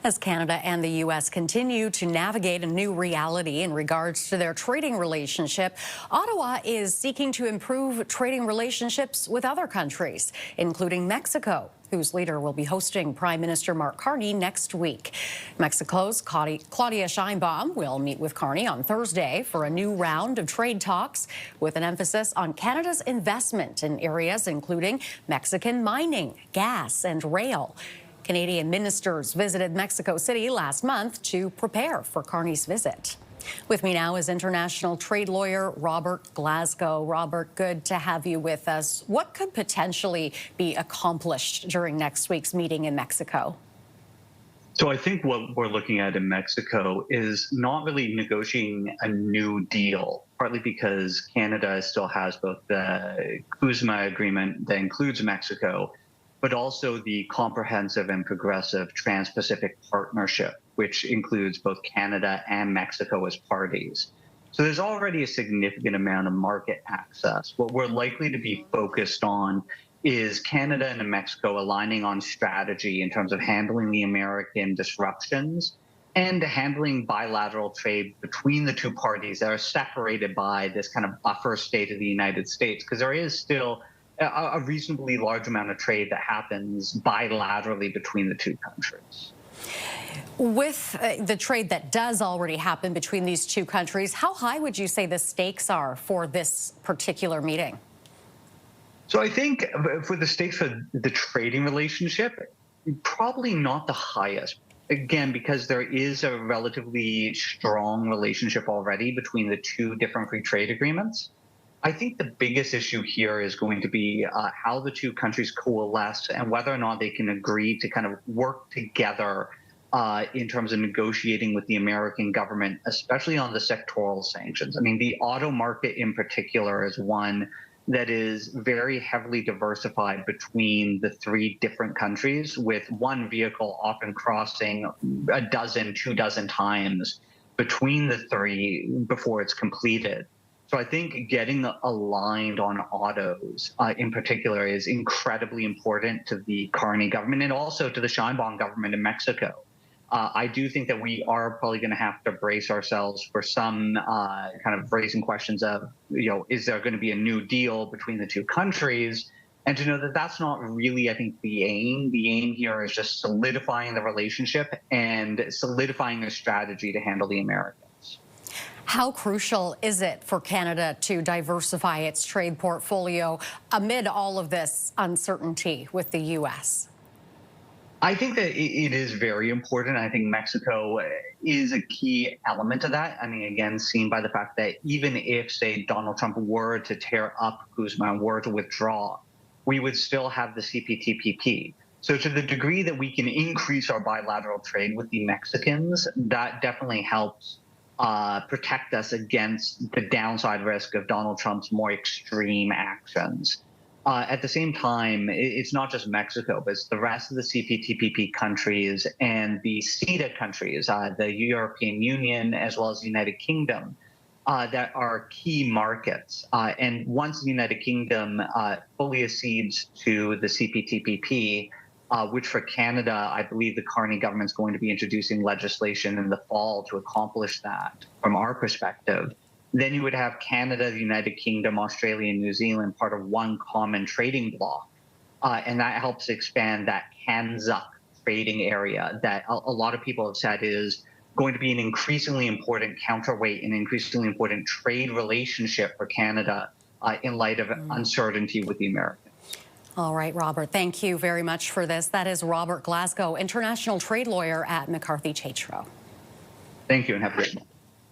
As Canada and the U.S. continue to navigate a new reality in regards to their trading relationship, Ottawa is seeking to improve trading relationships with other countries, including Mexico, whose leader will be hosting Prime Minister Mark Carney next week. Mexico's Claudia Sheinbaum will meet with Carney on Thursday for a new round of trade talks, with an emphasis on Canada's investment in areas including Mexican mining, gas, and rail. Canadian ministers visited Mexico City last month to prepare for Carney's visit. With me now is international trade lawyer Robert Glasgow. Robert, good to have you with us. What could potentially be accomplished during next week's meeting in Mexico? So I think what we're looking at in Mexico is not really negotiating a new deal, partly because Canada still has both the CUSMA agreement that includes Mexico, but also the Comprehensive and Progressive Trans-Pacific Partnership, which includes both Canada and Mexico as parties. So there's already a significant amount of market access. What we're likely to be focused on is Canada and Mexico aligning on strategy in terms of handling the American disruptions and handling bilateral trade between the two parties that are separated by this kind of buffer state of the United States, because there is still a reasonably large amount of trade that happens bilaterally between the two countries. With the trade that does already happen between these two countries, how high would you say the stakes are for this particular meeting? So I think for the stakes for the trading relationship, probably not the highest. Again, because there is a relatively strong relationship already between the two different free trade agreements. I think the biggest issue here is going to be how the two countries coalesce and whether or not they can agree to kind of work together in terms of negotiating with the American government, especially on the sectoral sanctions. I mean, the auto market in particular is one that is very heavily diversified between the three different countries, with one vehicle often crossing a dozen, 24 times between the three before it's completed. So I think getting aligned on autos in particular is incredibly important to the Carney government and also to the Sheinbaum government in Mexico. I do think that we are probably going to have to brace ourselves for some kind of raising questions of, is there going to be a new deal between the two countries? And to know that that's not really, I think, the aim. The aim here is just solidifying the relationship and solidifying a strategy to handle the Americans. How crucial is it for Canada to diversify its trade portfolio amid all of this uncertainty with the U.S.? I think that it is very important. I think Mexico is a key element of that. I mean, again, seen by the fact that even if, say, Donald Trump were to tear up CUSMA and were to withdraw, we would still have the CPTPP. So to the degree that we can increase our bilateral trade with the Mexicans, that definitely helps protect us against the downside risk of Donald Trump's more extreme actions. At the same time, it's not just Mexico, but it's the rest of the CPTPP countries and the CETA countries, the European Union, as well as the United Kingdom, that are key markets. And once the United Kingdom fully accedes to the CPTPP, which for Canada, I believe the Carney government's going to be introducing legislation in the fall to accomplish that from our perspective. Then you would have Canada, the United Kingdom, Australia, and New Zealand part of one common trading bloc. And that helps expand that CANZUK trading area that a lot of people have said is going to be an increasingly important counterweight and increasingly important trade relationship for Canada in light of uncertainty with the Americans. All right, Robert, thank you very much for this. That is Robert Glasgow, international trade lawyer at McCarthy Tétrault. Thank you, and have a great one.